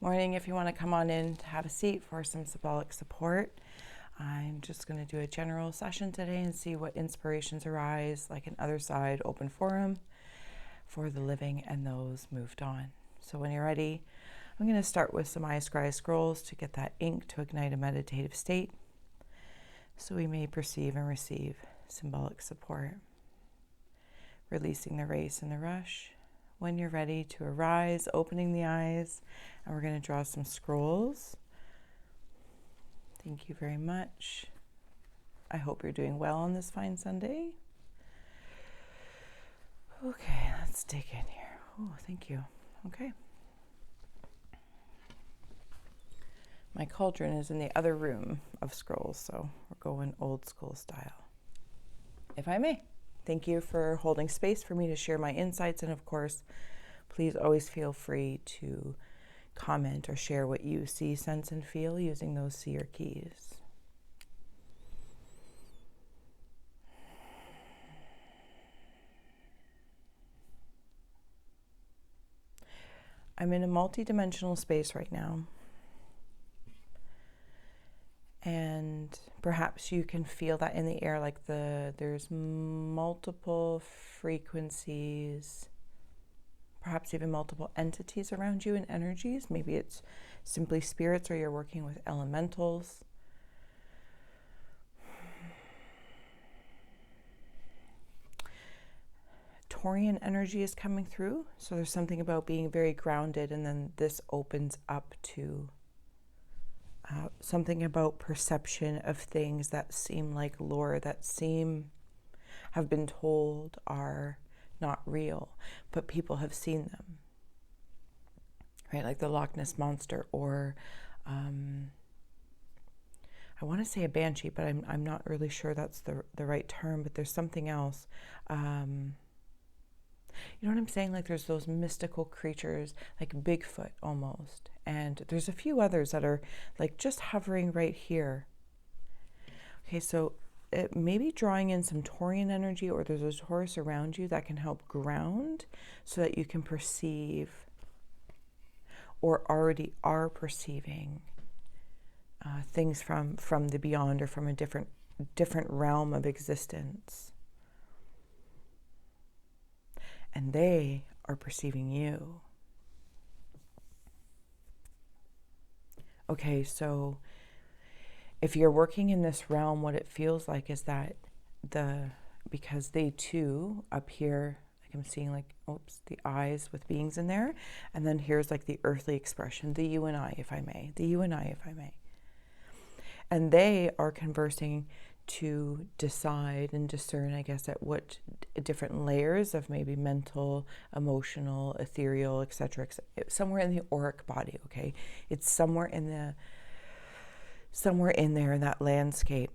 Morning, if you want to come on in to have a seat for some symbolic support. I'm just going to do a general session today and see what inspirations arise, like an other side open forum for the living and those moved on. So when you're ready, I'm going to start with some Scrying scrolls to get that ink to ignite a meditative state so we may perceive and receive symbolic support. Releasing the race and the rush. When you're ready to arise, opening the eyes, and we're going to draw some scrolls. Thank you very much. I hope you're doing well on this fine Sunday. Okay, let's dig in here. Oh, thank you. Okay. My cauldron is in the other room of scrolls, so we're going old school style. If I may. Thank you for holding space for me to share my insights. And of course, please always feel free to comment or share what you see, sense, and feel using those seer keys. I'm in a multi-dimensional space right now. And perhaps you can feel that in the air, like there's multiple frequencies, perhaps even multiple entities around you and energies. Maybe it's simply spirits or you're working with elementals. Taurian energy is coming through. So there's something about being very grounded, and then this opens up to something about perception of things that seem like lore, that have been told are not real, but people have seen them, right? Like the Loch Ness Monster, or I want to say a banshee, but I'm not really sure that's the right term, but there's something else. You know what I'm saying? Like there's those mystical creatures, like Bigfoot almost. And there's a few others that are like just hovering right here. Okay, so it may be drawing in some Taurian energy, or there's a Taurus around you that can help ground so that you can perceive or already are perceiving things from the beyond, or from a different realm of existence. And they are perceiving you. Okay, so if you're working in this realm, what it feels like is that because they too up here, like I'm seeing like, the eyes with beings in there. And then here's like the earthly expression, the you and I, if I may, the you and I, if I may. And they are conversing to decide and discern, I guess, at what different layers of maybe mental, emotional, ethereal, etc., somewhere in the auric body. Okay, it's somewhere in there in that landscape,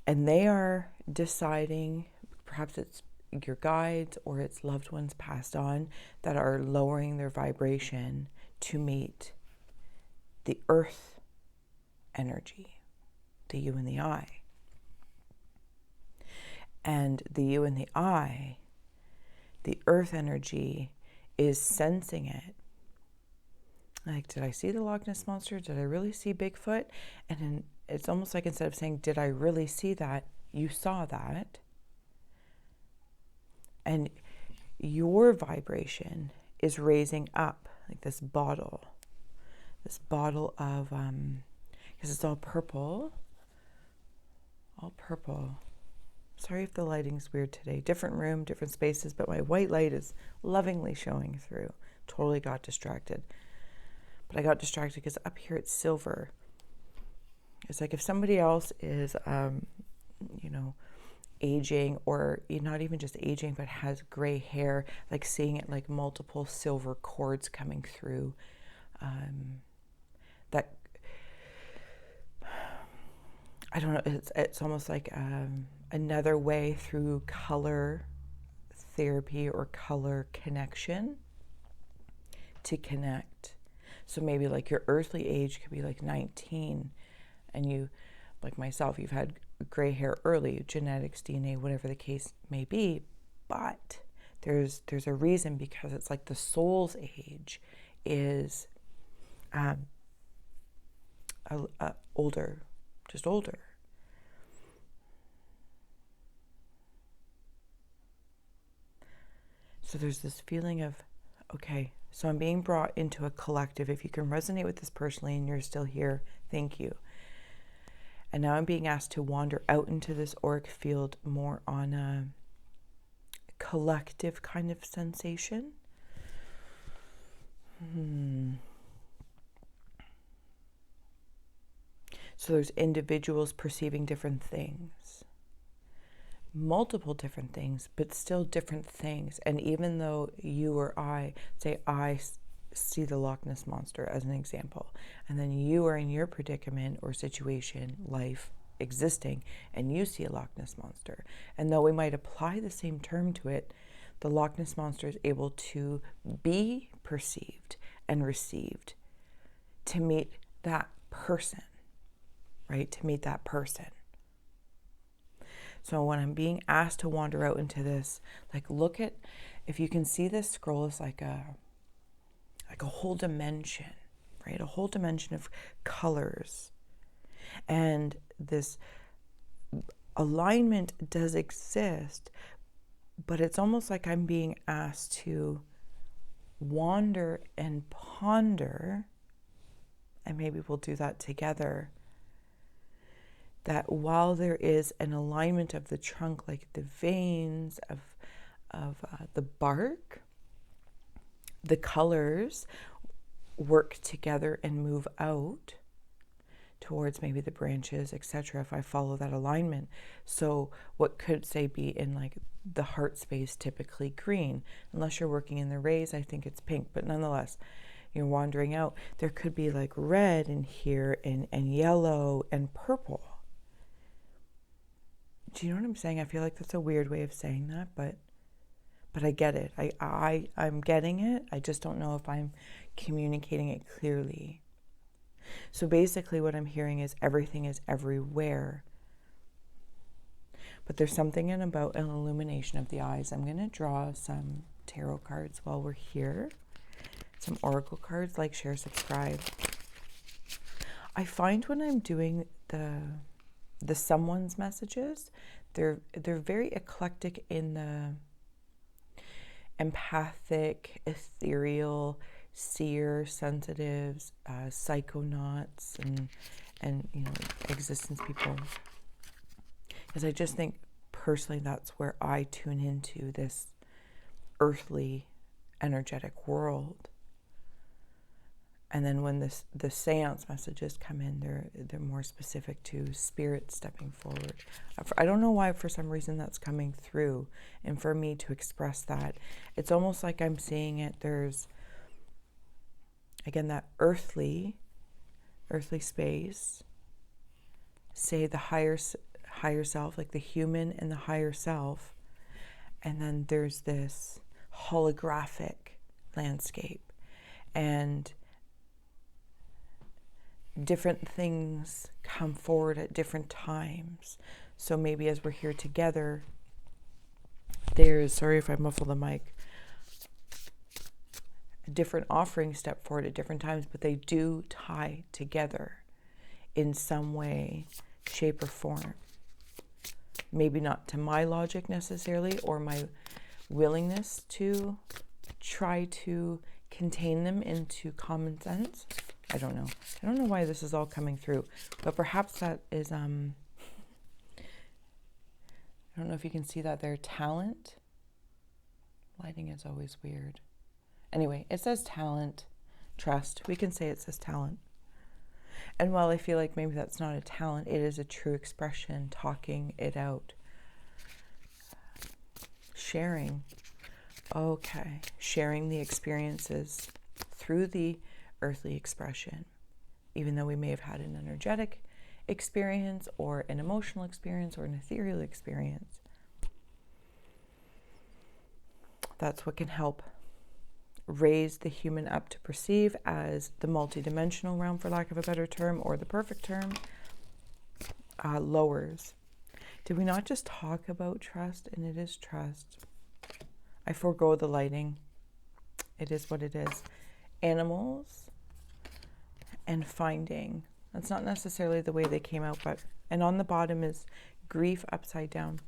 and they are deciding. Perhaps it's your guides or it's loved ones passed on that are lowering their vibration to meet the earth energy, the you and the I. And the you and the I, the earth energy, is sensing it. Like, did I see the Loch Ness Monster? Did I really see Bigfoot? And then it's almost like, instead of saying, did I really see that? You saw that. And your vibration is raising up, like this bottle of, because it's all purple. Sorry if the lighting's weird today. Different room, different spaces, but my white light is lovingly showing through. Totally got distracted. But I got distracted because up here it's silver. It's like if somebody else is, aging, or not even just aging, but has gray hair, like seeing it like multiple silver cords coming through. That, I don't know, it's almost like another way through color therapy or color connection to connect. So maybe like your earthly age could be like 19, and you, like myself, you've had gray hair early, genetics, DNA, whatever the case may be, but there's a reason, because it's like the soul's age is older, just older. So there's this feeling of, okay, so I'm being brought into a collective. If you can resonate with this personally and you're still here, thank you. And now I'm being asked to wander out into this auric field more on a collective kind of sensation. So there's individuals perceiving different things. Multiple different things, but still different things. And even though you or I, say I see the Loch Ness Monster as an example, and then you are in your predicament or situation, life existing, and you see a Loch Ness Monster. And though we might apply the same term to it, the Loch Ness Monster is able to be perceived and received to meet that person, right? To meet that person. So when I'm being asked to wander out into this, like look at, if you can see this scroll as like a whole dimension, right? A whole dimension of colors. And this alignment does exist, but it's almost like I'm being asked to wander and ponder, and maybe we'll do that together, that while there is an alignment of the trunk, like the veins of the bark, the colors work together and move out towards maybe the branches, etc., if I follow that alignment. So what could, say, be in like the heart space, typically green, unless you're working in the rays, I think it's pink, but nonetheless, you're wandering out. There could be like red in here and yellow and purple. Do you know what I'm saying? I feel like that's a weird way of saying that, but I get it. I'm getting it. I just don't know if I'm communicating it clearly. So basically what I'm hearing is everything is everywhere. But there's something about an illumination of the eyes. I'm going to draw some tarot cards while we're here. Some oracle cards, like, share, subscribe. I find when I'm doing the someone's messages, they're very eclectic in the empathic, ethereal, seer, sensitives, psychonauts, and you know, existence people. Because I just think personally that's where I tune into this earthly energetic world. And then when the seance messages come in, they're more specific to spirit stepping forward. I don't know why, for some reason, that's coming through. And for me to express that, it's almost like I'm seeing it. There's, again, that earthly space. Say the higher self, like the human and the higher self. And then there's this holographic landscape. And different things come forward at different times. So maybe as we're here together, there's, sorry if I muffle the mic, different offerings step forward at different times, but they do tie together in some way, shape, or form. Maybe not to my logic necessarily, or my willingness to try to contain them into common sense. I don't know. I don't know why this is all coming through, but perhaps that is, I don't know if you can see that there, talent. Lighting is always weird. Anyway, it says talent, trust. We can say it says talent. And while I feel like maybe that's not a talent, it is a true expression, talking it out. Sharing. Okay. Sharing the experiences through the earthly expression, even though we may have had an energetic experience or an emotional experience or an ethereal experience. That's what can help raise the human up to perceive as the multidimensional realm, for lack of a better term, or the perfect term, lowers. Did we not just talk about trust? And it is trust. I forego the lighting. It is what it is. Animals, and finding. That's not necessarily the way they came out, but, and on the bottom is grief upside down.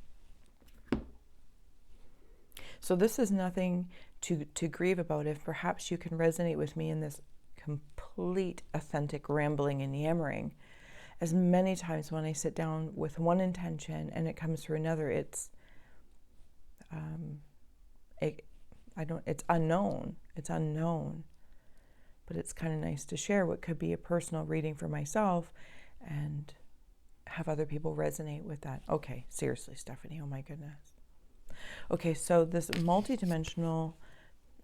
So this is nothing to grieve about. If perhaps you can resonate with me in this complete authentic rambling and yammering, as many times when I sit down with one intention and it comes through another, it's it's unknown. It's unknown. But it's kind of nice to share what could be a personal reading for myself and have other people resonate with that. Okay, seriously, Stephanie, oh my goodness. Okay, so this multidimensional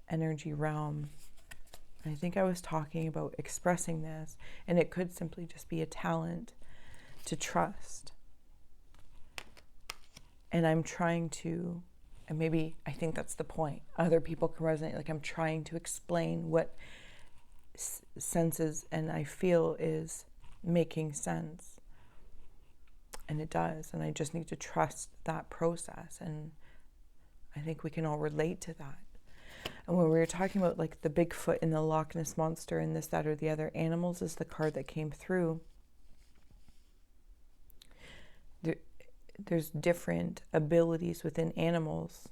energy realm, I think I was talking about expressing this, and it could simply just be a talent to trust. And I'm trying to, and maybe I think that's the point, other people can resonate, like I'm trying to explain what senses and I feel is making sense. And it does, and I just need to trust that process, and I think we can all relate to that. And when we were talking about like the Bigfoot and the Loch Ness Monster and this, that, or the other, animals is the card that came through. There's different abilities within animals.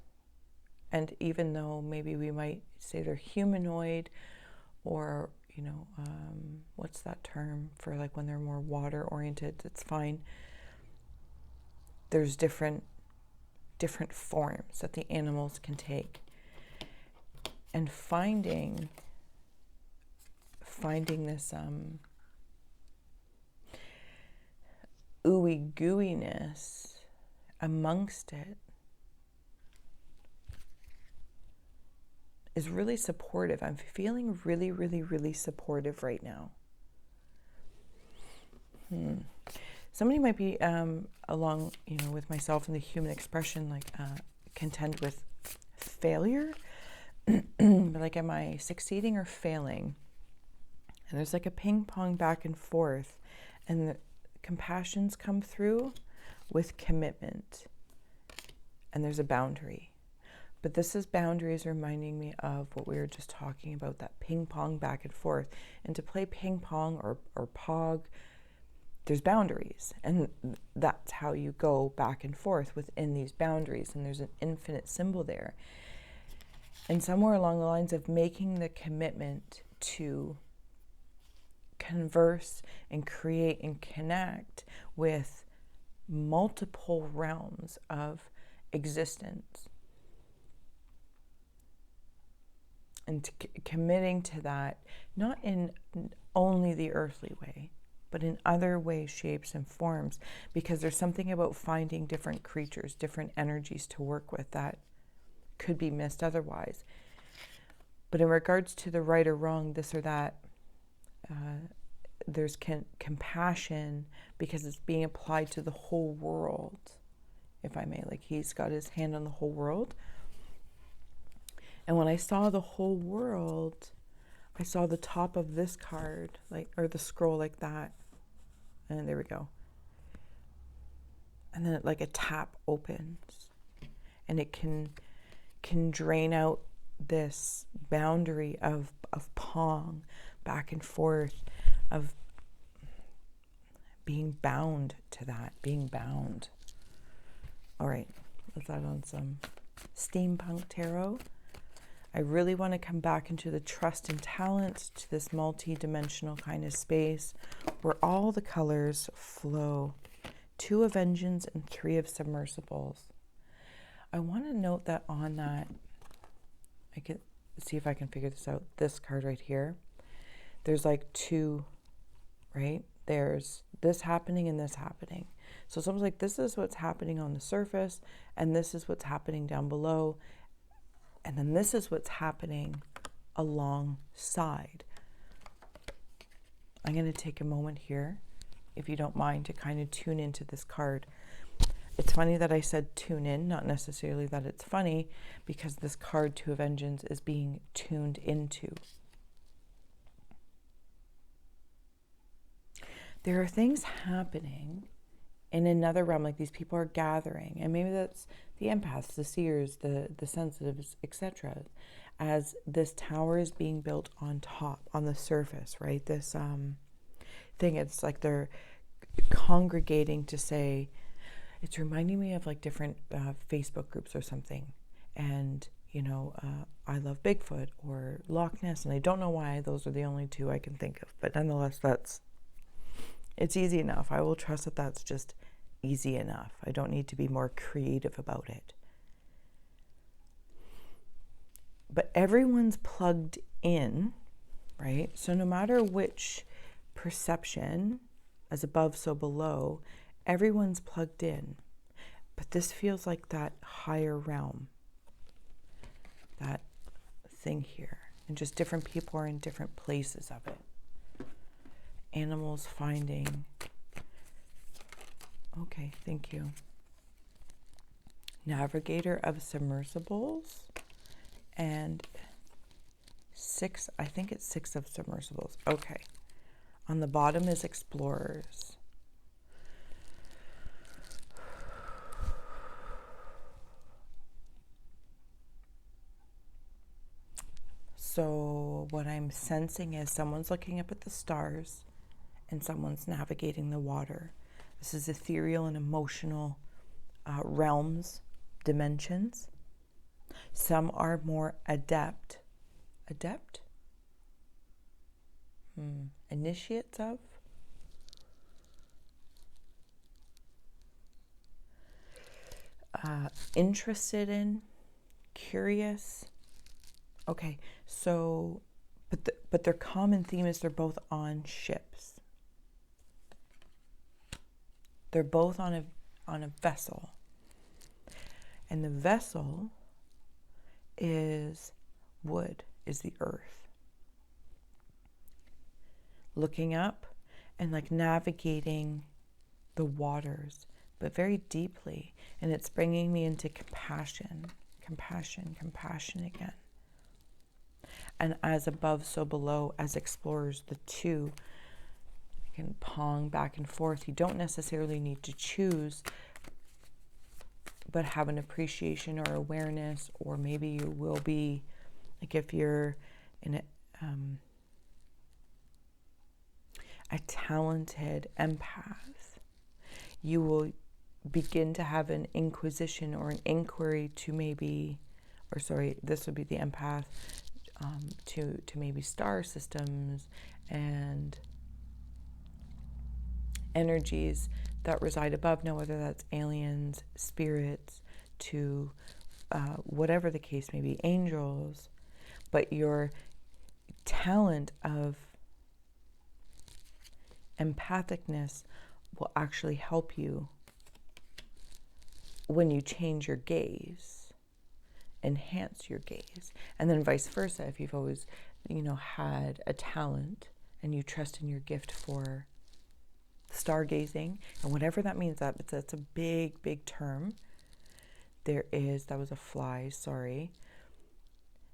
And even though maybe we might say they're humanoid or, you know, what's that term for like when they're more water oriented, it's fine. There's different forms that the animals can take. And finding this ooey gooiness amongst it is really supportive. I'm feeling really, really, really supportive right now. Somebody might be along, you know, with myself in the human expression, like contend with failure. Like, am I succeeding or failing? And there's like a ping pong back and forth, and the compassions come through with commitment, and there's a boundary. But this is boundaries reminding me of what we were just talking about, that ping pong back and forth. And to play ping pong or pog, there's boundaries, and that's how you go back and forth within these boundaries, and there's an infinite symbol there. And somewhere along the lines of making the commitment to converse and create and connect with multiple realms of existence, and committing to that, not in only the earthly way, but in other ways, shapes, and forms, because there's something about finding different creatures, different energies to work with that could be missed otherwise. But in regards to the right or wrong, this or that, there's compassion because it's being applied to the whole world, if I may. Like, he's got his hand on the whole world. And when I saw the whole world, I saw the top of this card, like, or the scroll like that. And there we go. And then like a tap opens, and it can drain out this boundary of pong back and forth, of being bound to that, being bound. All right, let's add on some steampunk tarot. I really want to come back into the trust and talent, to this multi-dimensional kind of space where all the colors flow. 2 of Vengeance and 3 of Submersibles. I want to note that on that, I can see if I can figure this out. This card right here, there's like 2, right? There's this happening and this happening. So it's almost like this is what's happening on the surface, and this is what's happening down below. And then this is what's happening alongside. I'm going to take a moment here, if you don't mind, to kind of tune into this card. It's funny that I said tune in, not necessarily that it's funny, because this card, 2 of Vengeance, is being tuned into. There are things happening in another realm, like these people are gathering, and maybe that's the empaths, the seers, the sensitives, etc. As this tower is being built on top, on the surface, right? This thing. It's like they're congregating to say, it's reminding me of like different Facebook groups or something. And, I love Bigfoot or Loch Ness. And I don't know why those are the only two I can think of. But nonetheless, it's easy enough. I will trust that that's just easy enough. I don't need to be more creative about it. But everyone's plugged in, right? So no matter which perception, as above, so below, everyone's plugged in. But this feels like that higher realm, that thing here. And just different people are in different places of it. Animals finding. Okay, thank you. Navigator of submersibles. And 6, I think it's 6 of submersibles. Okay. On the bottom is explorers. So what I'm sensing is someone's looking up at the stars and someone's navigating the water. This is ethereal and emotional realms, dimensions. Some are more adept? Initiates of? Interested in? Curious? Okay, so, but their common theme is they're both on ships. They're both on a vessel. And the vessel is wood, is the earth. Looking up and like navigating the waters, but very deeply. And it's bringing me into compassion again. And as above, so below, as explorers, the two can pong back and forth. You don't necessarily need to choose, but have an appreciation or awareness, or maybe you will be, like if you're in a talented empath, you will begin to have an inquisition or an inquiry to maybe, or sorry, this would be the empath, to maybe star systems and energies that reside above. Now, whether that's aliens, spirits, to whatever the case may be, angels, but your talent of empathicness will actually help you when you change your gaze, enhance your gaze. And then vice versa, if you've always, had a talent and you trust in your gift for stargazing, and whatever that means, that's a big term. That was a fly, sorry.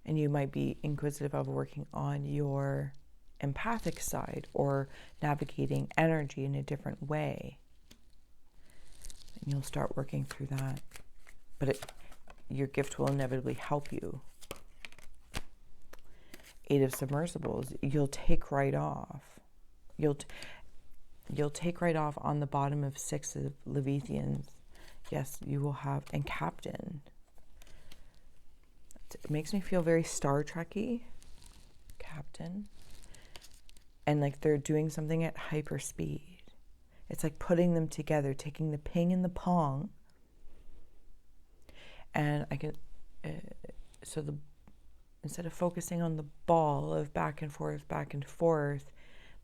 And you might be inquisitive of working on your empathic side or navigating energy in a different way. And you'll start working through that. But your gift will inevitably help you. 8 of submersibles, you'll take right off. You'll take right off on the bottom of 6 of Leviathans. Yes, you will have, and captain. It makes me feel very Star Trek-y. Captain. And like they're doing something at hyper speed. It's like putting them together, taking the ping and the pong. And I can, instead of focusing on the ball of back and forth,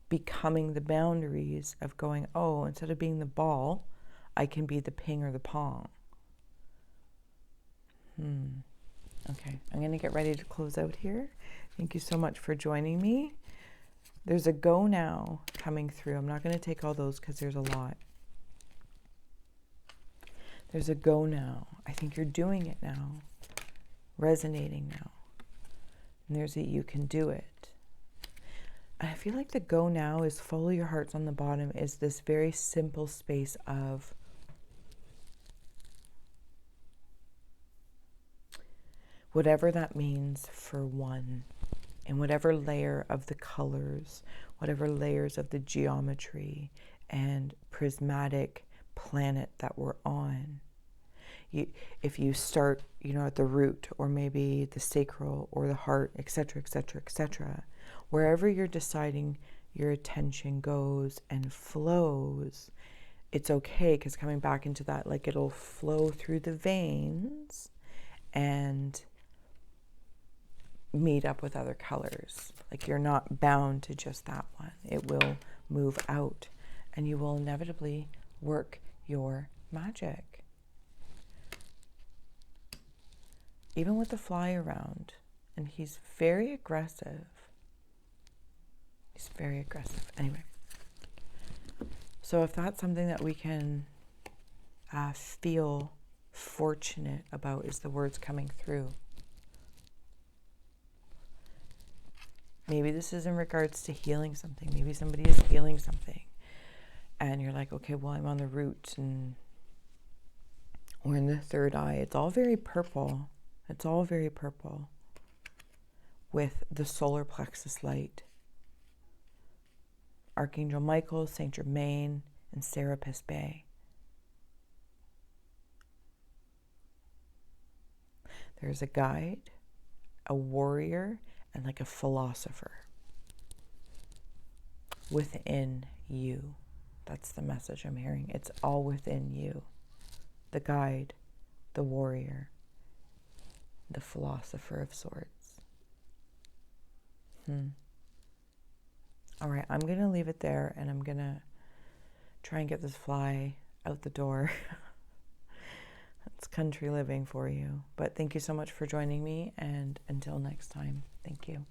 becoming the boundaries of going, oh, instead of being the ball, I can be the ping or the pong. Okay, I'm going to get ready to close out here. Thank you so much for joining me. There's a go now coming through. I'm not going to take all those because there's a lot. There's a go now. I think you're doing it now. Resonating now. And there's a you can do it. I feel like the go now is follow your hearts on the bottom is this very simple space of whatever that means for one, and whatever layer of the colors whatever layers of the geometry and prismatic planet that we're on. If you start, at the root, or maybe the sacral or the heart, etc., etc., etc., wherever you're deciding your attention goes and flows, it's okay, because coming back into that, like, it'll flow through the veins and meet up with other colors. Like, you're not bound to just that one. It will move out, and you will inevitably work your magic. Even with the fly around, and he's very aggressive. He's very aggressive. Anyway, so if that's something that we can feel fortunate about, is the words coming through. Maybe this is in regards to healing something. Maybe somebody is healing something, and you're like, okay, well, I'm on the root, or in the third eye. It's all very purple. It's all very purple with the solar plexus light. Archangel Michael, Saint Germain, and Serapis Bey. There's a guide, a warrior, and like a philosopher within you. That's the message I'm hearing. It's all within you. The guide, the warrior, the philosopher of sorts. All right, I'm going to leave it there, and I'm going to try and get this fly out the door. It's country living for you. But thank you so much for joining me, and until next time, thank you.